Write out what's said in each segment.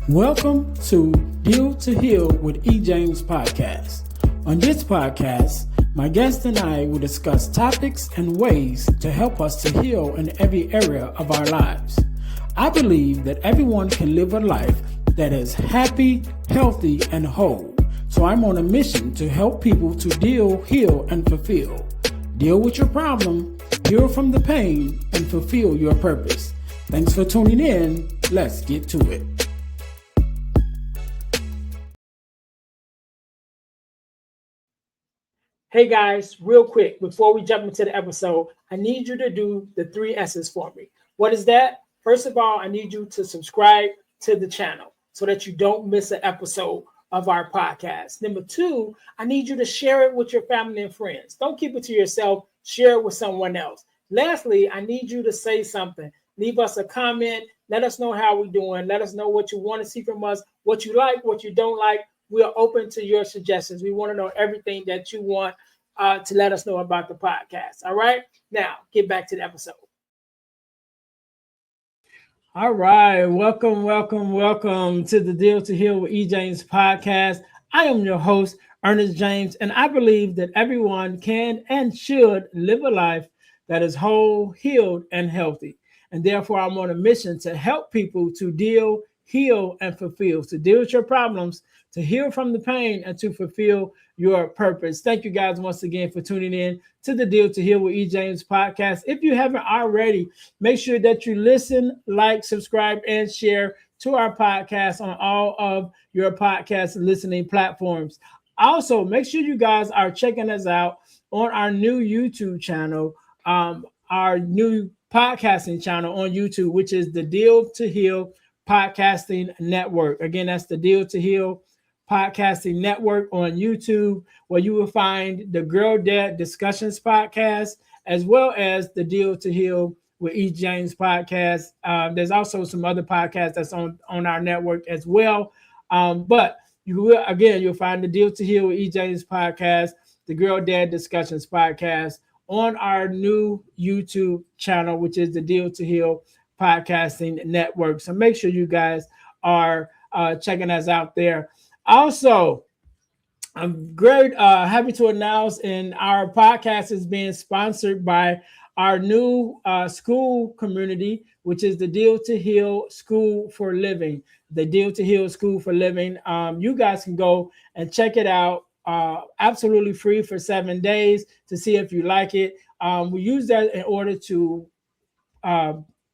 Welcome to Deal to Heal with E. James podcast. On this podcast, my guest and I will discuss topics and ways to help us to heal in every area of our lives. I believe that everyone can live a life that is happy, healthy, and whole. So I'm on a mission to help people to deal, heal, and fulfill. Deal with your problem, heal from the pain, and fulfill your purpose. Thanks for tuning in. Let's get to it. Hey guys, real quick, before we jump into the episode, I need you to do the 3 S's for me. What is that? First of all, I need you to subscribe to the channel so that you don't miss an episode of our podcast. Number 2, I need you to share it with your family and friends. Don't keep it to yourself, share it with someone else. Lastly, I need you to say something. Leave us a comment. Let us know how we're doing. Let us know what you want to see from us, what you like, what you don't like. We are open to your suggestions. We want to know everything that you want to let us know about the podcast. All right. Now, get back to the episode. All right. Welcome to the Deal to Heal with E. James podcast. I am your host, Earnest James, and I believe that everyone can and should live a life that is whole, healed, and healthy. And therefore, I'm on a mission to help people to deal, heal, and fulfill, to deal with your problems, to heal from the pain, and to fulfill your purpose. Thank you guys once again for tuning in to the Deal to Heal with E. James podcast. If you haven't already, make sure that you listen, like, subscribe, and share to our podcast on all of your podcast listening platforms. Also, make sure you guys are checking us out on our new YouTube channel, our new podcasting channel on YouTube, which is the Deal to Heal Podcasting Network. Again, that's the Deal to Heal Podcasting Network on YouTube, where you will find the Girl Dad Discussions podcast, as well as the Deal to Heal with E. James podcast. There's also some other podcasts that's on our network as well. But you'll find the Deal to Heal with E. James podcast, the Girl Dad Discussions podcast on our new YouTube channel, which is the Deal to Heal Podcasting Network. So make sure you guys are checking us out there. Also, I'm happy to announce, and our podcast is being sponsored by our new school community, which is the Deal to Heal School for Living. The Deal to Heal School for Living. You guys can go and check it out absolutely free for 7 days to see if you like it. We use that in order to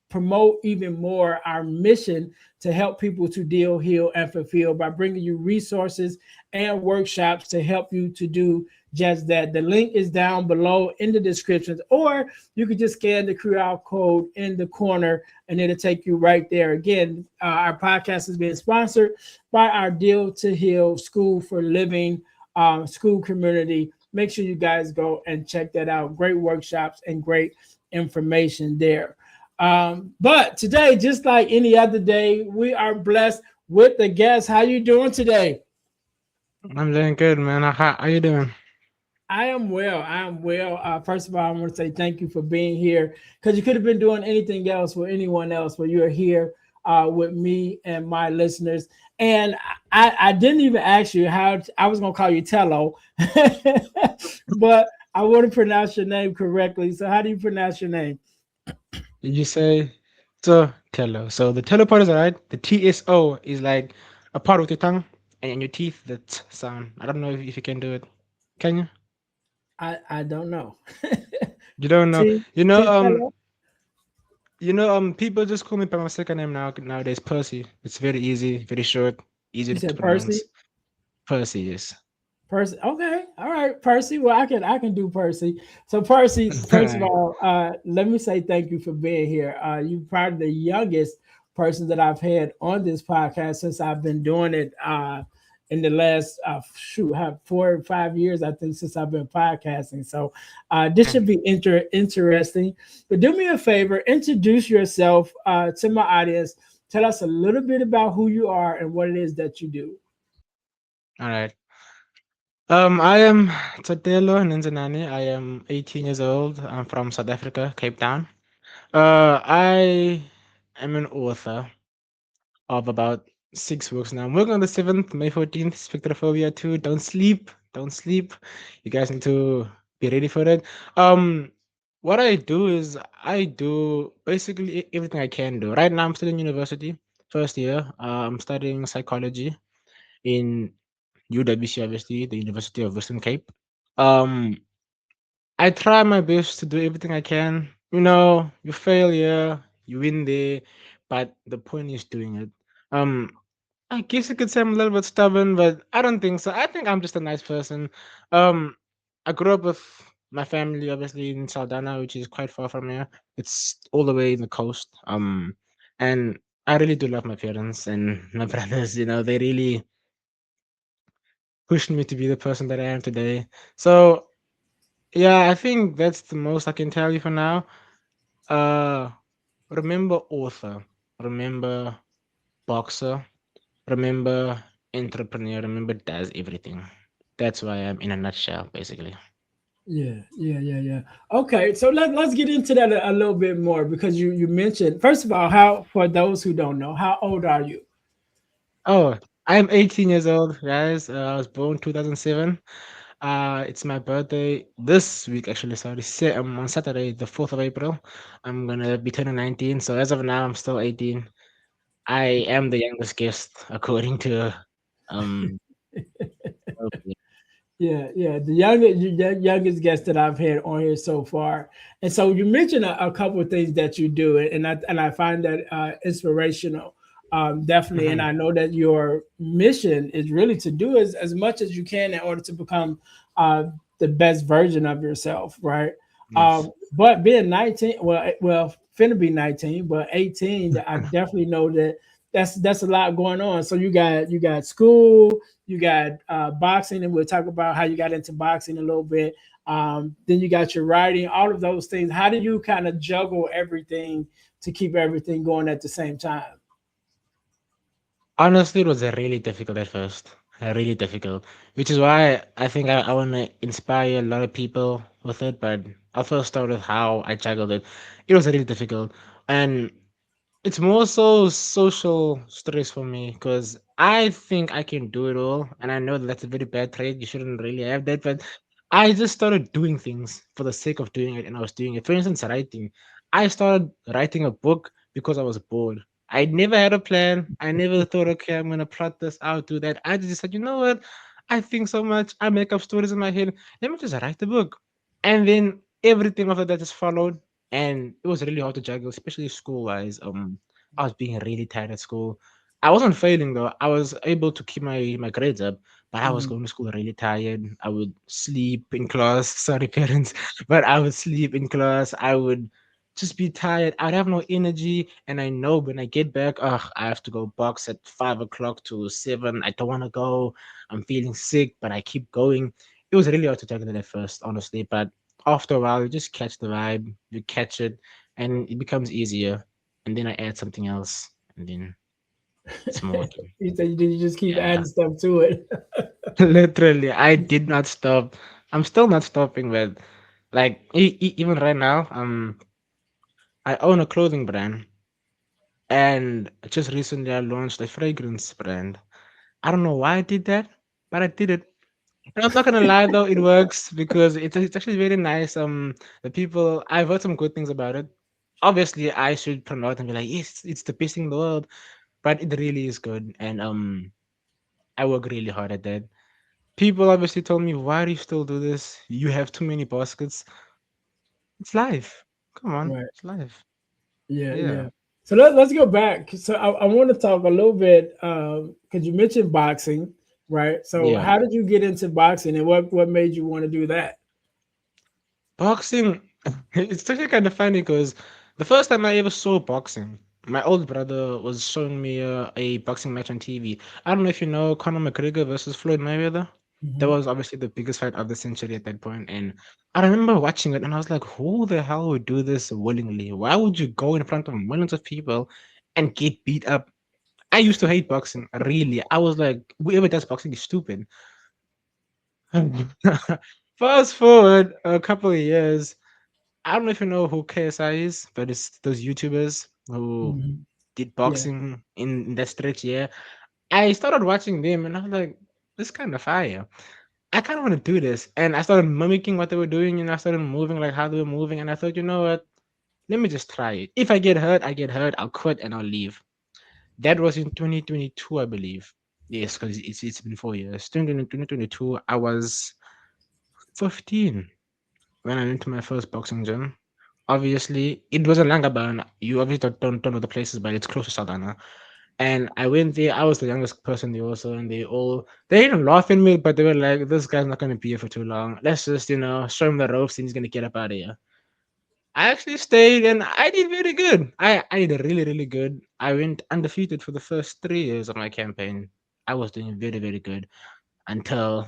promote even more our mission to help people to deal, heal, and fulfill by bringing you resources and workshops to help you to do just that. The link is down below in the description, or you could just scan the QR code in the corner and it'll take you right there. Again, our podcast is being sponsored by our Deal to Heal School for Living school community. Make sure you guys go and check that out. Great workshops and great information there. But today, just like any other day, we are blessed with the guest. How you doing today? I'm doing good, man. How you doing? I am well. First of all, I want to say thank you for being here, because you could have been doing anything else with anyone else, but you're here with me and my listeners. And I didn't even ask you how I was going to call you Tello, but I want to pronounce your name correctly. So how do you pronounce your name? Did you say Tsotello? So the tello part is alright. The TSO is like a part with your tongue and your teeth. That sound. I don't know if you can do it. Can you? I don't know. You don't know. T You know. T Tello? People just call me by my second name nowadays. Percy. It's very easy, very short, easy You to said Percy? pronounce. Percy. Yes. Percy. Okay. All right. Percy. Well, I can do Percy. So Percy, first of Alright. all, let me say thank you for being here. You're probably the youngest person that I've had on this podcast since I've been doing it in the last have 4 or 5 years, I think, since I've been podcasting. So this should be interesting. But do me a favor, introduce yourself to my audience. Tell us a little bit about who you are and what it is that you do. All right. I am Tsotello Nenzinane. I am 18 years old. I'm from South Africa, Cape Town. I am an author of about 6 weeks now. I'm working on the 7th, May 14th, Spectrophobia 2. Don't sleep. Don't sleep. You guys need to be ready for it. Um, what I do is I do basically everything I can do. Right now, I'm still in university, first year. I'm studying psychology in UWC, obviously, the University of Western Cape. Um, I try my best to do everything I can. You fail here, you win there, but the point is doing it. Um, I guess you could say I'm a little bit stubborn, but I don't think so. I think I'm just a nice person. Um, I grew up with my family, obviously in Saldana, which is quite far from here. It's all the way in the coast. And I really do love my parents and my brothers. They really pushed me to be the person that I am today. So yeah, I think that's the most I can tell you for now. Uh, remember author, remember boxer, remember entrepreneur, remember does everything. That's why I'm in a nutshell, basically. Yeah. Okay, so let's get into that a little bit more because you mentioned first of all how for those who don't know how old are you? Oh, I'm 18 years old, guys. I was born 2007. It's my birthday this week, actually. Sorry, on Saturday, the 4th of April. I'm gonna be turning 19. So as of now, I'm still 18. I am the youngest guest, according to um. Yeah. The youngest guest that I've had on here so far, and so you mentioned a couple of things that you do, and I find that inspirational, definitely. And Mhm. I know that your mission is really to do as much as you can in order to become uh, the best version of yourself, right? Yes. But being 19, well, finna be 19, but 18, I definitely know that that's a lot going on. So you got school, you got boxing, and we'll talk about how you got into boxing a little bit. Then you got your writing, all of those things. How do you kind of juggle everything to keep everything going at the same time? Honestly, it was really difficult at first. Really difficult. Which is why I think I want to inspire a lot of people with it. But I'll first start with how I juggled it. It was really difficult. And it's more so social stress for me because I think I can do it all, and I know that that's a very bad trait. You shouldn't really have that, but I just started doing things for the sake of doing it, and I was doing it. For instance, writing. I started writing a book because I was bored. I never had a plan. I never thought, okay, I'm gonna plot this out, do that. I just said, you know what? I think so much. I make up stories in my head. Let me just write the book, and then everything after that just followed, and it was really hard to juggle, especially school wise. I was being really tired at school. I wasn't failing though. I was able to keep my grades up, but I was Mhm. going to school really tired. I would sleep in class. Sorry, parents, but I would sleep in class. I would just be tired. I'd have no energy, and I know when I get back, I have to go box at 5 o'clock to 7. I don't want to go. I'm feeling sick, but I keep going. It was really hard to tackle it at first, honestly, but after a while, you just catch the vibe, you catch it, and it becomes easier. And then I add something else, and then it's more working. You said you just keep Yeah, adding stuff to it. literally, I did not stop. I'm still not stopping, but like even right now, I own a clothing brand, and just recently I launched a fragrance brand. I don't know why I did that, but I did it. And I'm not gonna lie though, it works because it's actually very nice. The people, I've heard some good things about it. Obviously, I should promote and be like, yes, it's the best thing in the world, but it really is good, and I work really hard at that. People obviously told me, why do you still do this? You have too many baskets. It's life. Come on, Right. it's life. Yeah. Yeah, So let's go back. So I want to talk a little bit because you mentioned boxing, right? So yeah. how did you get into boxing, and what made you want to do that? Boxing, it's actually kind of funny because the first time I ever saw boxing, my old brother was showing me a boxing match on TV. I don't know if you know Conor McGregor versus Floyd Mayweather. That Hmm. was obviously the biggest fight of the century at that point, and I remember watching it, and I was like, "Who the hell would do this willingly? Why would you go in front of millions of people and get beat up?" I used to hate boxing, really. I was like, "Whoever does boxing is stupid." Fast forward a couple of years. I don't know if you know who KSI is, but it's those YouTubers who Hmm. did Yeah. boxing in that stretch. Yeah, I started watching them and I was like, this is kind of fire. I kind of want to do this. And I started mimicking what they were doing, I started moving like how they were moving. And I thought, you know what? Let me just try it. If I get hurt, I get hurt. I'll quit and I'll leave. That was in 2022, I believe. Yes, because it's been 4 years. 2022, I was 15 when I went to my first boxing gym. Obviously, it was a Langaban. You obviously don't know the places, but it's close to Saldanha. And I went there. I was the youngest person there also, and they didn't laugh at me, but they were like, "This guy's not gonna be here for too long. Let's just show him the ropes, and he's gonna get up out of here." I actually stayed, and I did very good. I did really good. I went undefeated for the first 3 years of my campaign. I was doing very good until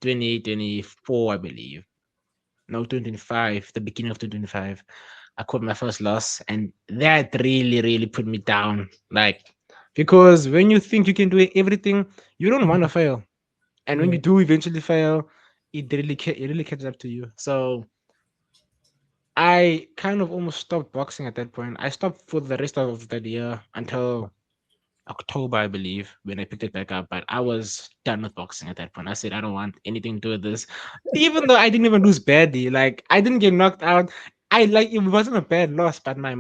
2024, I believe. No, 2025, the beginning of 2025. I caught my first loss, and that really put me down. Like, because when you think you can do everything, you don't want to fail, and when you Yeah, do eventually fail, it really catches up to you. So I kind of almost stopped boxing at that point. I stopped for the rest of that year until October, I believe, when I picked it back up. But I was done with boxing at that point. I said, I don't want anything to do with this. Even though I didn't even lose badly, like I didn't get knocked out. I like it wasn't a bad loss, but my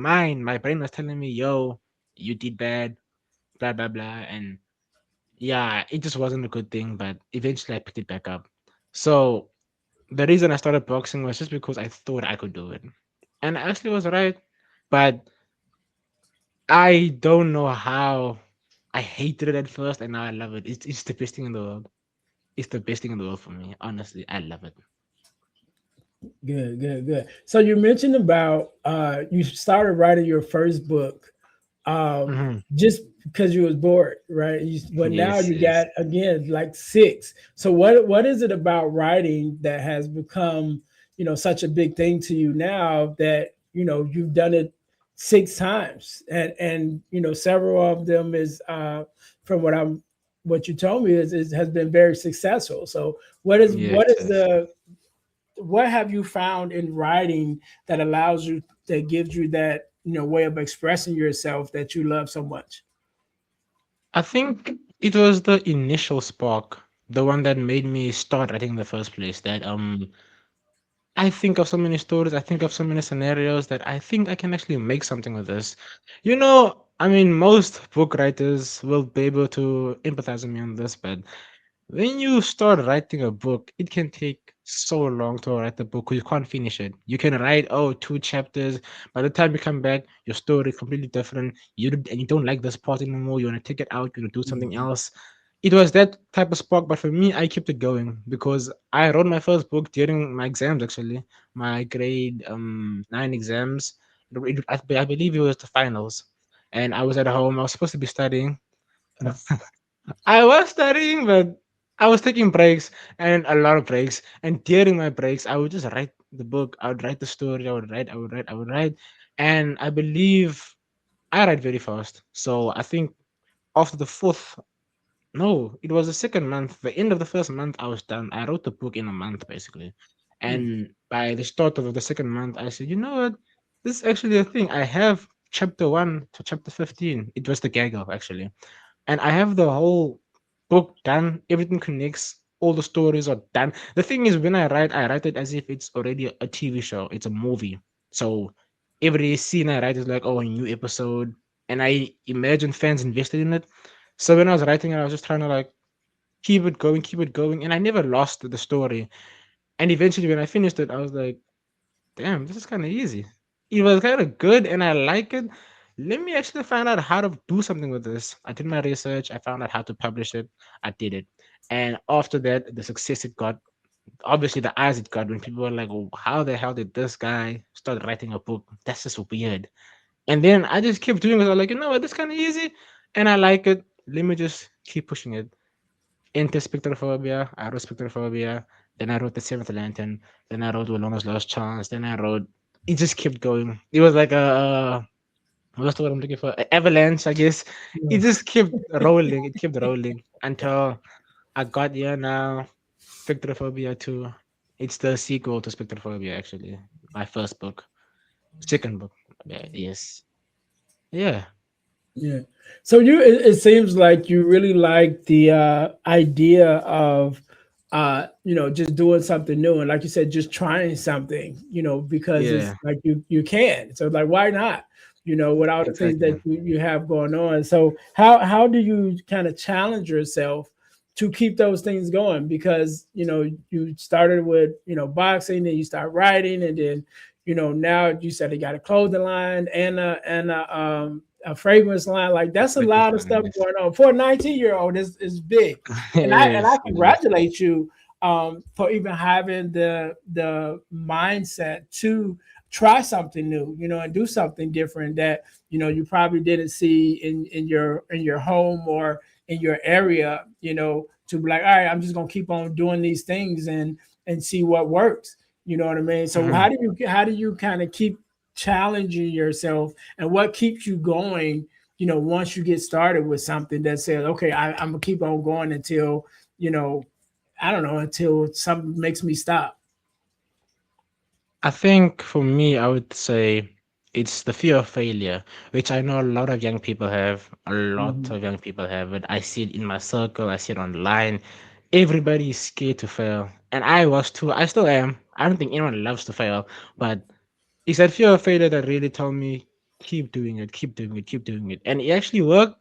brain was telling me, yo, you did bad, blah blah blah. And yeah, it just wasn't a good thing. But eventually I picked it back up. So the reason I started boxing was just because I thought I could do it. And I actually was right. But I don't know how. I hated it at first, and now I love it. It's the best thing in the world. It's the best thing in the world for me. Honestly, I love it. good. So you mentioned about you started writing your first book Hmm. just because you was bored, right? But now Yes, you yes. got again like six. So what is it about writing that has become such a big thing to you now that you've done it six times and several of them is from what you told me is has been very successful. So Yes, yes. what have you found in writing that allows you that gives you that way of expressing yourself that you love so much? I think it was the initial spark, the one that made me start writing in the first place. That I think of so many stories, I think of so many scenarios that I think I can actually make something with this. I mean, most book writers will be able to empathize with me on this, but when you start writing a book, it can take so long to write the book 'cause you can't finish it. You can write, oh, 2 chapters. By the time you come back, your story is completely different. And you don't like this part anymore. You want to take it out. You want to do something Mhm. else. It was that type of spark, but for me, I kept it going because I wrote my first book during my exams. Actually, my grade 9 exams. I believe it was the finals, and I was at home. I was supposed to be studying. I was studying, but I was taking breaks and a lot of breaks. And during my breaks, I would just write the book. I would write the story. I would write. And I believe I write very fast. So I think after the fourth, no, it was the second month. The end of the first month, I was done. I wrote the book in a month, basically. Mm. And by the start of the second month, I said, you know what? This is actually a thing. I have chapter 1 to chapter 15. It was the gaggle, actually, and I have the whole book done. Everything connects. All the stories are done. The thing is, when I write it as if it's already a TV show. It's a movie. So every scene I write is like, oh, a new episode, and I imagine fans invested in it. So when I was writing it, I was just trying to like keep it going, and I never lost the story. And eventually, when I finished it, I was like, damn, this is kind of easy. It was kind of good and I like it. Let me actually find out how to do something with this. I did my research. I found out how to publish it. I did it. And after that, the success it got, obviously the eyes it got when people were like, oh, how the hell did this guy start writing a book? That's just weird. And then I just kept doing it. I was like, you know what, this kind of easy. And I like it. Let me just keep pushing it into spectrophobia. I wrote spectrophobia. Then I wrote the Seventh Lantern. Then I wrote Wallona's Last Chance. Then I wrote. It just kept going. It was like what's the word I'm looking for? Avalanche, I guess. It Yeah. just kept rolling. It kept rolling until I got here now. Spectrophobia 2. It's the sequel to Spectrophobia, actually. My first book. Second book. Yes. Yeah. Yeah. So it seems like you really like the idea of just doing something new, and like you said, just trying something, because it's Yeah, like you can. So like, why not? With all the things that exactly. you have going on. So how do you kind of challenge yourself to keep those things going? Because you started with boxing, and you start writing, and then now you said you got a clothing line and a fragrance line. Like The that's a fragrance lot of line, stuff yes. going on for a 19-year-old. Is big, It and I is. It is. congratulate you for even having the mindset to try something new, and do something different that you probably didn't see in your home or in your area. To be like, all right, I'm just gonna keep on doing these things and see what works. You know what I mean? So Mhm. how do you kind of keep challenging yourself, and what keeps you going? Once you get started with something that says, okay, I'm gonna keep on going until you know, I don't know, until something makes me stop. I think for me, I would say it's the fear of failure, which I know a lot of young people have. A lot Mhm. of young people have it. I see it in my circle, I see it online. Everybody is scared to fail. And I was too. I still am. I don't think anyone loves to fail, but it's that fear of failure that really told me keep doing it, keep doing it, keep doing it. And it actually worked,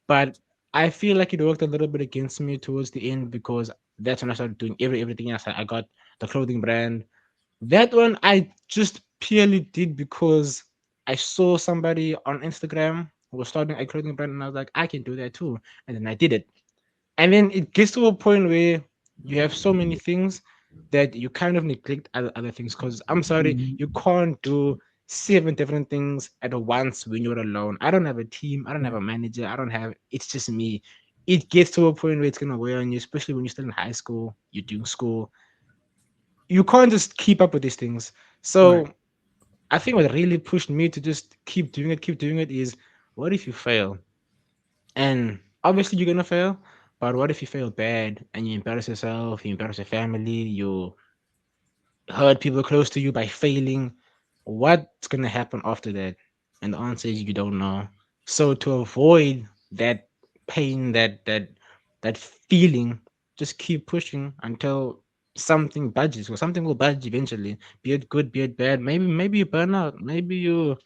but I feel like it worked a little bit against me towards the end because that's when I started doing everything else. I got the clothing brand. That one I just purely did because I saw somebody on Instagram who was starting a clothing brand, and I was like, I can do that too. And then I did it. And then it gets to a point where you have so many things that you kind of neglect other things. Because I'm sorry, Mhm. you can't do seven different things at once when you're alone. I don't have a team, I don't have Yeah. a manager, I don't have, it's just me. It gets to a point where it's gonna wear on you, especially when you're still in high school, you're doing school. You can't just keep up with these things. Right. So I think what really pushed me to just keep doing it is what if you fail? And obviously you're gonna fail, but what if you fail bad and you embarrass yourself, you embarrass your family, you hurt people close to you by failing? What's gonna happen after that? And the answer is you don't know. So to avoid that pain, that feeling, just keep pushing until something budges, or something will budge eventually. Be it good, be it bad. Maybe you burn out. Maybe you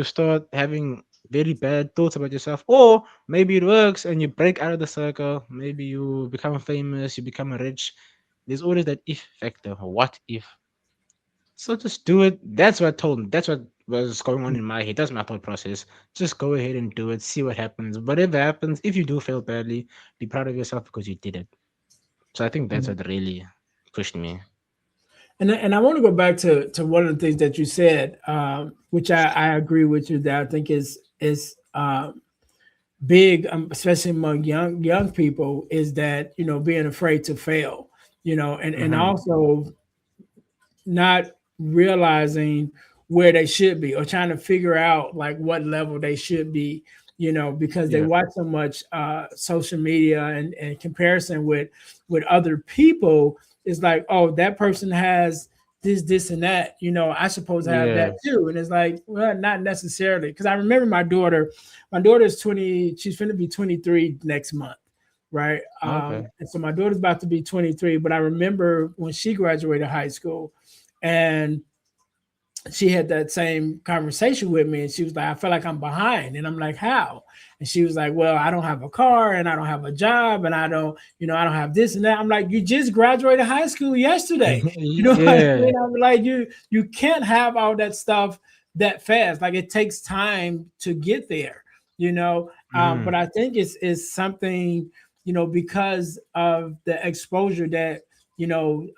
start having very bad thoughts about yourself, or maybe it works and you break out of the circle. Maybe you become famous, you become rich. There's always that if factor. What if? So just do it. That's what was going on in my head. That's my thought process. Just go ahead and do it, see what happens. Whatever happens, if you do fail badly, be proud of yourself because you did it. So I think that's Mhm. what really pushed me. And I want to go back to one of the things that you said, which I agree with you, that I think is big, especially among young people, is that being afraid to fail, and Hmm. also not realizing where they should be, or trying to figure out like what level they should be, because they Yeah. watch so much social media and comparison with other people. Is like, oh, that person has this and that, I suppose to have that Yes. too. And it's like, well, not necessarily, because I remember my daughter is 20, she's going to be 23 next month, right? Okay. And so my daughter's about to be 23, but I remember when she graduated high school, and she had that same conversation with me, and she was like, I feel like I'm behind. And I'm like, how? And she was like, well, I don't have a car, and I don't have a job, and I don't have this and that. I'm like, you just graduated high school yesterday. You know what I Yeah. mean? I'm like, you can't have all that stuff that fast. Like, it takes time to get there, Hmm. but I think it's something, because of the exposure that you know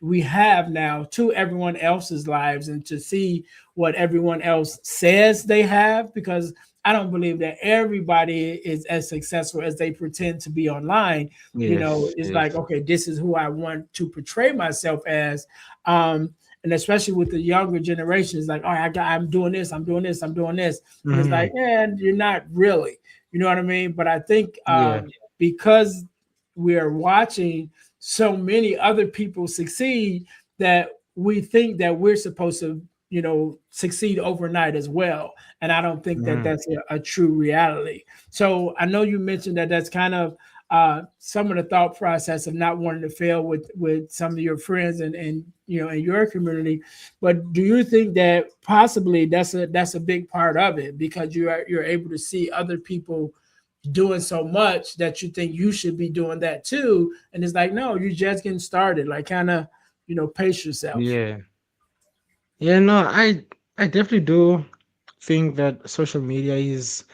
we have now to everyone else's lives, and to see what everyone else says they have, because I don't believe that everybody is as successful as they pretend to be online. Yes. It's Yes. like, okay, this is who I want to portray myself as. And especially with the younger generations, like, all right, I'm doing this, I'm doing this, I'm doing this. And it's like, Hmm. and you're not really, you know what I mean? But I think Yeah. because we are watching so many other people succeed, that we think that we're supposed to succeed overnight as well. And I don't think that Mhm. that's a true reality. So I know you mentioned that that's kind of some of the thought process of not wanting to fail with some of your friends and in your community. But do you think that possibly that's a big part of it, because you're able to see other people doing so much that you think you should be doing that too, and it's like, no, you're just getting started, like kind of pace yourself. Yeah. Yeah, no, I definitely do think that social media is,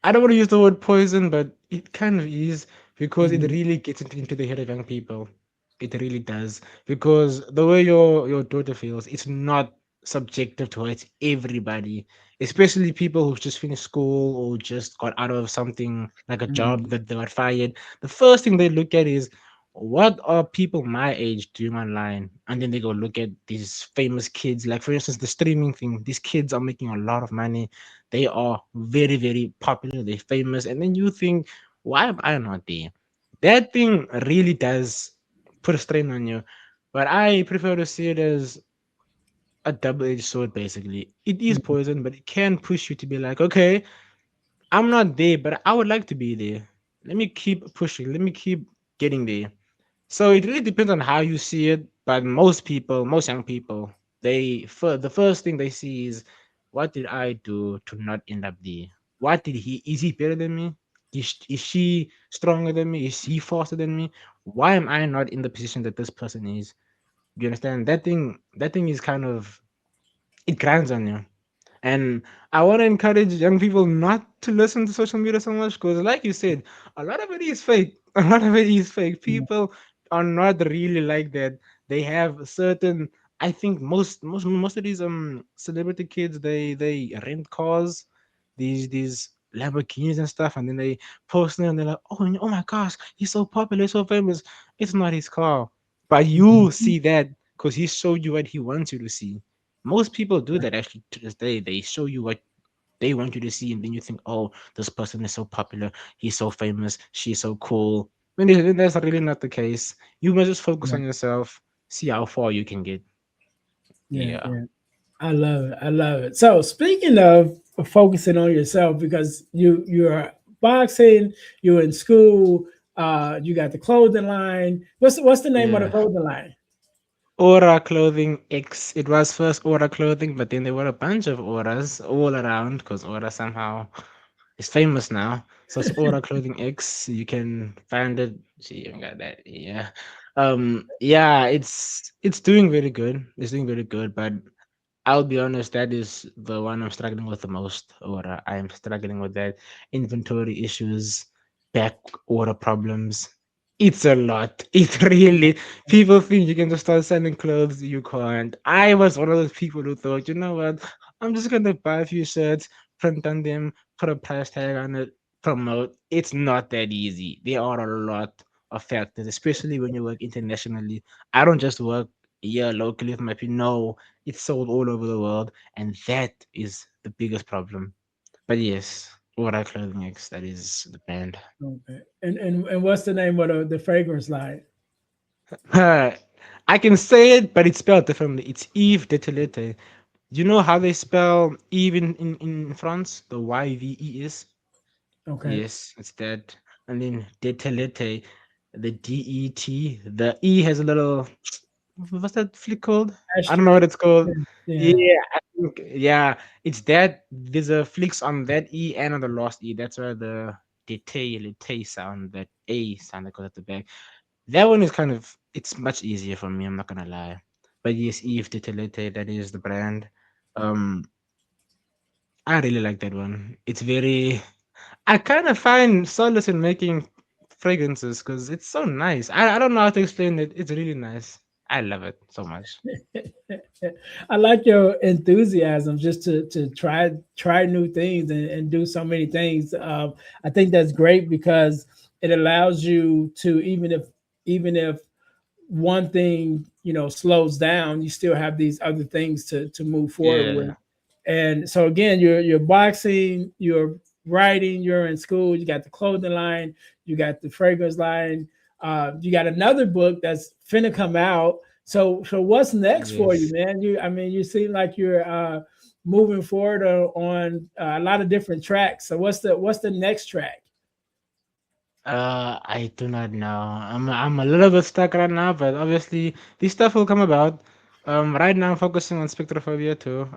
I don't want to use the word poison, but it kind of is, because it Mhm. really gets into the head of young people. It really does. Because the way your daughter feels, it's not subjective towards everybody, especially people who just finished school or just got out of something like a job Mhm. that they got fired. The first thing they look at is, what are people my age doing online? And then they go look at these famous kids. Like, for instance, the streaming thing. These kids are making a lot of money, they are very, very popular. They're famous. And then you think, why am I not there? That thing really does put a strain on you. But I prefer to see it as a double-edged sword, basically. It is Mhm. poison, but it can push you to be like, okay, I'm not there, but I would like to be there. Let me keep pushing. Let me keep getting there. So it really depends on how you see it, but most people, most young people, the first thing they see is, what did I do to not end up there? What did he? Is he better than me? Is she stronger than me? Is he faster than me? Why am I not in the position that this person is? You understand? That thing is kind of, it grinds on you. And I want to encourage young people not to listen to social media so much, because, like you said, a lot of it is fake. A lot of it is fake. People are not really like that. They have certain. I think most of these celebrity kids, they rent cars, these Lamborghinis and stuff, and then they post them and they're like, oh my gosh, he's so popular, he's so famous. It's not his car, but you Mhm. see that because he showed you what he wants you to see. Most people do that actually to this day. They show you what they want you to see, and then you think, oh, this person is so popular, he's so famous, she's so cool. When that's really not the case. You must just focus Yeah, on yourself, see how far you can get. yeah, Yeah. yeah. I love it. I love it. So speaking of focusing on yourself, because you're boxing, you're in school, you got the clothing line. What's the name of the Yeah. clothing line? Aura Clothing X. It was first Aura Clothing, but then there were a bunch of auras all around because Aura somehow is famous now. So it's Aura Clothing X. You can find it. See, you got that. Yeah. Yeah, it's doing very good. It's doing very good, but I'll be honest, that is the one I'm struggling with the most, or I am struggling with that. Inventory issues, back order problems. It's a lot. It really, people think you can just start selling clothes. You can't. I was one of those people who thought, you know what, I'm just gonna buy a few shirts, print on them, put a price tag on it, promote. It's not that easy. There are a lot of factors, especially when you work internationally. I don't just work here locally with my people. No, it's sold all over the world, and that is the biggest problem. But yes, Aura Clothing X, that is the brand. Okay. And what's the name of the fragrance line? I can say it, but it's spelled differently. It's Yves de Toilette. You know how they spell Eve in France? The YVES? Okay. Yes, it's that. And then Detelete, the DET. The E has a little, what's that flick called? I don't know what Asterisk. it's called. Yeah. Yeah. Yeah, I think, yeah, it's that. There's a flicks on that E and on the last E. That's where the Detelete sound, that A sound that goes at the back. That one is kind of, it's much easier for me, I'm not gonna lie. But yes, Eve Detelete, that is the brand. Um, I really like that one. It's very, I kind of find solace in making fragrances because it's so nice. I don't know how to explain it. It's really nice. I love it so much. I like your enthusiasm just to try new things and do so many things. I think that's great because it allows you to, even if one thing slows down, you still have these other things to move forward with. Yeah. And so again, you're boxing, you're writing, you're in school, you got the clothing line, you got the fragrance line, you got another book that's finna come out. So what's next for you, Yes. man? I mean, you seem like you're moving forward on a lot of different tracks. So what's the next track? I do not know. I'm a little bit stuck right now, but obviously this stuff will come about. Right now I'm focusing on spectrophobia too.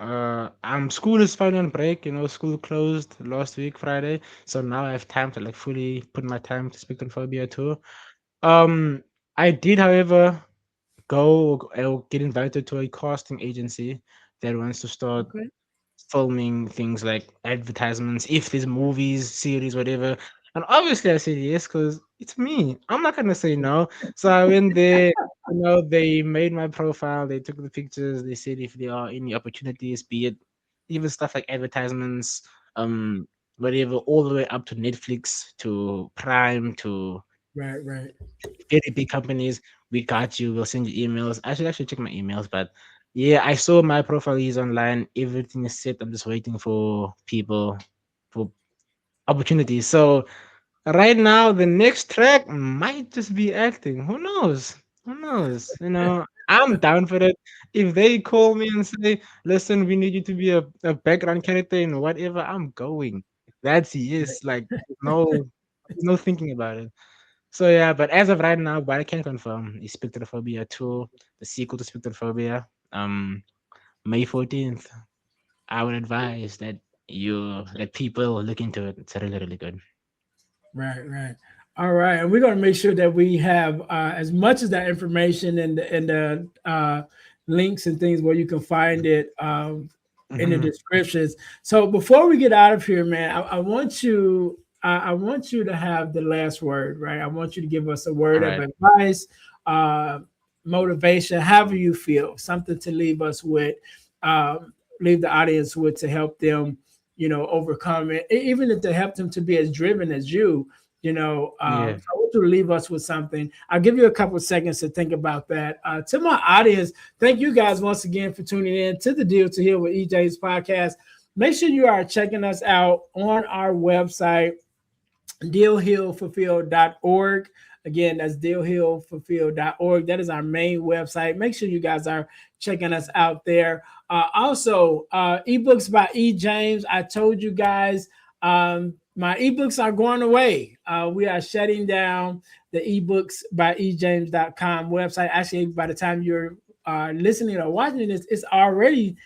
School is finally on break. You know, school closed last week Friday, so now I have time to like fully put my time to spectrophobia too. Um, I did, however, go or get invited to a casting agency that wants to start Okay. filming things like advertisements, if there's movies, series, whatever. And obviously, I said yes because it's me. I'm not gonna say no. So I went there. You know, they made my profile. They took the pictures. They said if there are any opportunities, be it even stuff like advertisements, um, whatever, all the way up to Netflix, to Prime, to Right, right, very big companies. We got you. We'll send you emails. I should actually check my emails, but yeah, I saw my profile is online. Everything is set. I'm just waiting for people for opportunities. So right now, the next track might just be acting. Who knows? Who knows? You know, I'm down for it. If they call me and say, "Listen, we need you to be a background character in whatever," I'm going. That's yes. Like there's no thinking about it. So yeah, but as of right now, what I can confirm is Spectrophobia 2, the sequel to Spectrophobia, May 14th. I would advise that you let people look into it. It's really, really good. right, right. All right, and we're gonna make sure that we have as much of that information and the links and things where you can find it in the Hmm. descriptions. So before we get out of here, man, I want you to have the last word, right? I want you to give us a All word of right. advice, uh, motivation, however you feel, something to leave us with, leave the audience with to help them, overcome it, even if to help them to be as driven as you. Yeah. So I want you to leave us with something. I'll give you a couple of seconds to think about that. To my audience, thank you guys once again for tuning in to the Deal to Heal with EJ's podcast. Make sure you are checking us out on our website, dealhealfulfill.org. Again, that's dealhealfulfill.org. That is our main website. Make sure you guys are checking us out there. Also, ebooks by E. James. I told you guys my ebooks are going away. We are shutting down the ebooks by ejames.com website. Actually, by the time you're listening or watching this, it's already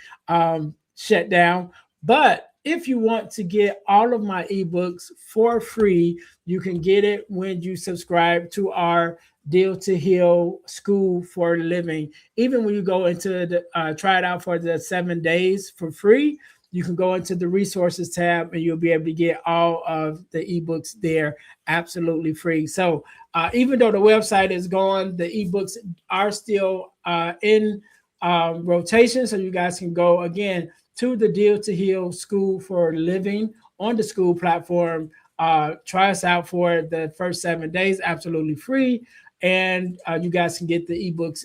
shut down. But if you want to get all of my ebooks for free, you can get it when you subscribe to our Deal to Heal School for Living. Even when you go into the try it out for the 7 days for free, you can go into the resources tab and you'll be able to get all of the ebooks there absolutely free. So even though the website is gone, the ebooks are still in rotation. So you guys can go again to the Deal to Heal School for Living on the school platform. Try us out for the first 7 days, absolutely free. And you guys can get the ebooks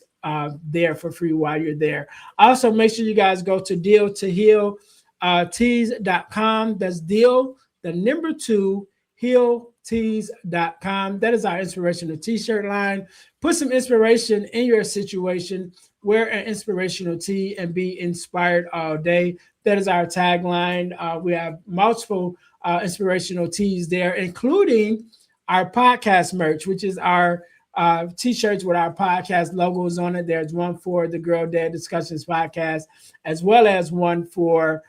there for free while you're there. Also, make sure you guys go to Deal to Heal tees.com. That's deal, the number two, healtees.com. That is our inspirational t-shirt line. Put some inspiration in your situation. Wear an inspirational tee and be inspired all day. That is our tagline. We have multiple inspirational tees there, including our podcast merch, which is our t-shirts with our podcast logos on it. There's one for the Girl Dad Discussions podcast, as well as one for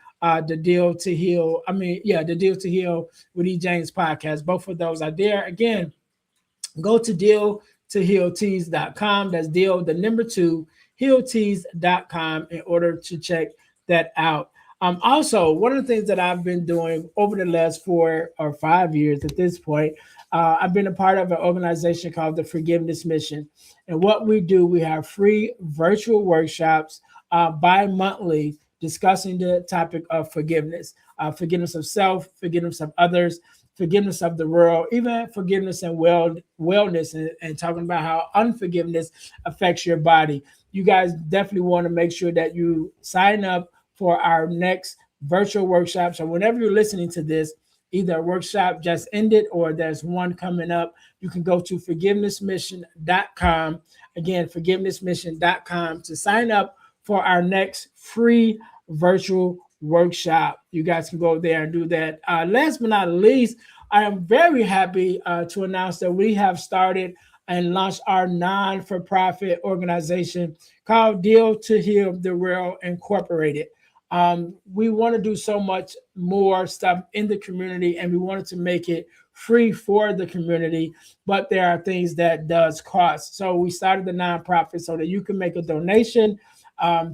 the Deal to Heal. The Deal to Heal with E. James podcast. Both of those are there. Again, go to deal to healtees.com. That's deal, the number two, healtees.com in order to check that out. Also, one of the things that I've been doing over the last 4 or 5 years at this point, I've been a part of an organization called the Forgiveness Mission. And what we do, we have free virtual workshops bi-monthly discussing the topic of forgiveness, forgiveness of self, forgiveness of others, forgiveness of the world, even forgiveness and wellness, and talking about how unforgiveness affects your body. You guys definitely want to make sure that you sign up for our next virtual workshop. So whenever you're listening to this, either a workshop just ended or there's one coming up, you can go to forgivenessmission.com. Again, forgivenessmission.com to sign up for our next free virtual workshop. You guys can go there and do that. Last but not least, I am very happy to announce that we have started and launched our non-for-profit organization called Deal to Heal the World Incorporated. We want to do so much more stuff in the community, and we wanted to make it free for the community, but there are things that does cost. So we started the nonprofit so that you can make a donation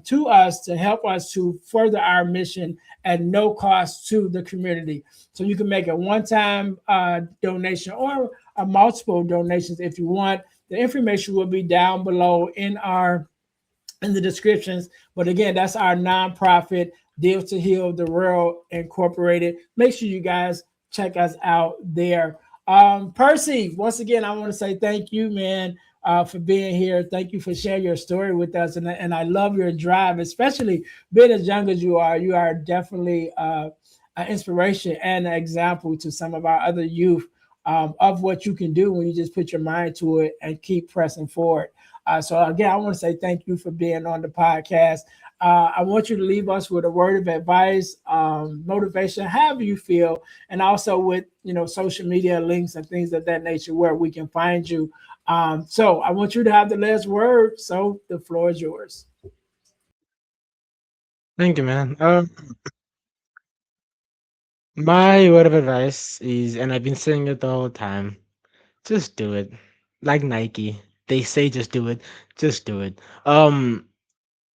to us to help us to further our mission at no cost to the community. So you can make a one-time donation or a multiple donations if you want. The information will be down below in the descriptions. But again, that's our nonprofit, Deal to Heal the World Incorporated. Make sure you guys check us out there. Percy, once again, I want to say thank you, man, for being here. Thank you for sharing your story with us. And I love your drive, especially being as young as you are. You are definitely an inspiration and an example to some of our other youth of what you can do when you just put your mind to it and keep pressing forward. So again, I want to say thank you for being on the podcast. I want you to leave us with a word of advice, motivation, however you feel, and also with social media links and things of that nature where we can find you. So I want you to have the last word. So the floor is yours. Thank you, man. My word of advice is, and I've been saying it the whole time, just do it. Like Nike, they say just do it, just do it.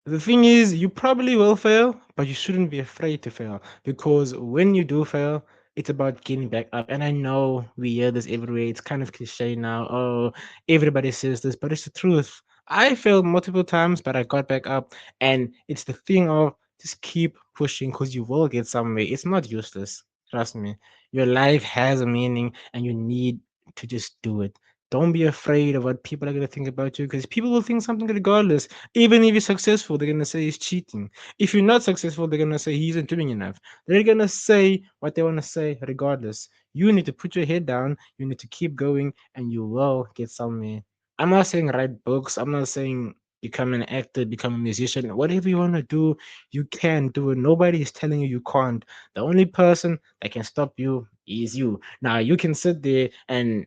The thing is, you probably will fail, but you shouldn't be afraid to fail because when you do fail, it's about getting back up. And I know we hear this everywhere. It's kind of cliche now. Oh, everybody says this, but it's the truth. I failed multiple times, but I got back up. And it's the thing of just keep pushing because you will get somewhere. It's not useless. Trust me. Your life has a meaning and you need to just do it. Don't be afraid of what people are going to think about you because people will think something regardless. Even if you're successful, they're gonna say he's cheating. If you're not successful, they're gonna say he isn't doing enough. They're gonna say what they wanna say regardless. You need to put your head down, you need to keep going, and you will get somewhere. I'm not saying write books, I'm not saying become an actor, become a musician. Whatever you wanna do, you can do it. Nobody is telling you you can't. The only person that can stop you is you. Now you can sit there and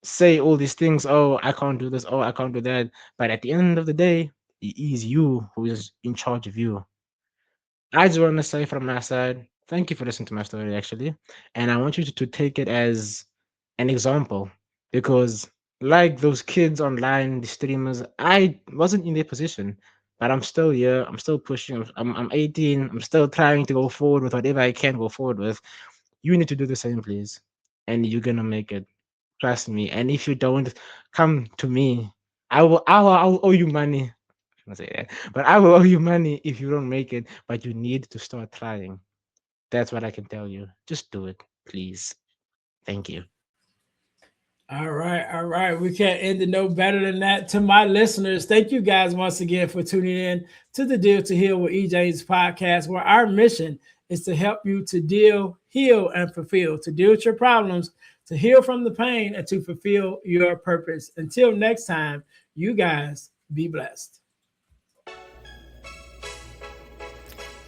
say all these things. Oh, I can't do this. Oh, I can't do that. But at the end of the day, it is you who is in charge of you. I just want to say from my side, thank you for listening to my story, actually. And I want you to take it as an example because, like those kids online, the streamers, I wasn't in their position, but I'm still here. I'm still pushing. I'm 18. I'm still trying to go forward with whatever I can go forward with. You need to do the same, please. And you're going to make it. Trust me. And if you don't, come to me. I'll owe you money. I say that, but I will owe you money if you don't make it. But you need to start trying. That's what I can tell you. Just do it, please. Thank you. All right, all right. We can't end it no better than that. To my listeners, thank you guys once again for tuning in to the Deal to Heal with EJ's podcast, where our mission is to help you to deal, heal, and fulfill, to deal with your problems, to heal from the pain, and to fulfill your purpose. Until next time, you guys be blessed.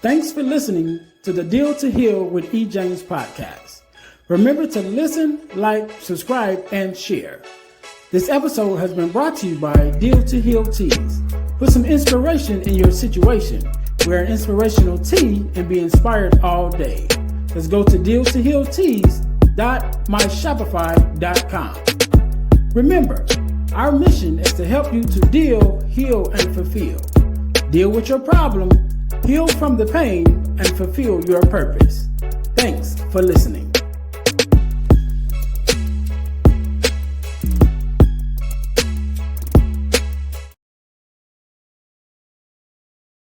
Thanks for listening to the Deal to Heal with E. James podcast. Remember to listen, like, subscribe, and share. This episode has been brought to you by Deal to Heal Teas. Put some inspiration in your situation. Wear an inspirational tea and be inspired all day. Let's go to dealtohealteas.myshopify.com. Remember, our mission is to help you to deal, heal, and fulfill. Deal with your problem, heal from the pain, and fulfill your purpose. Thanks for listening.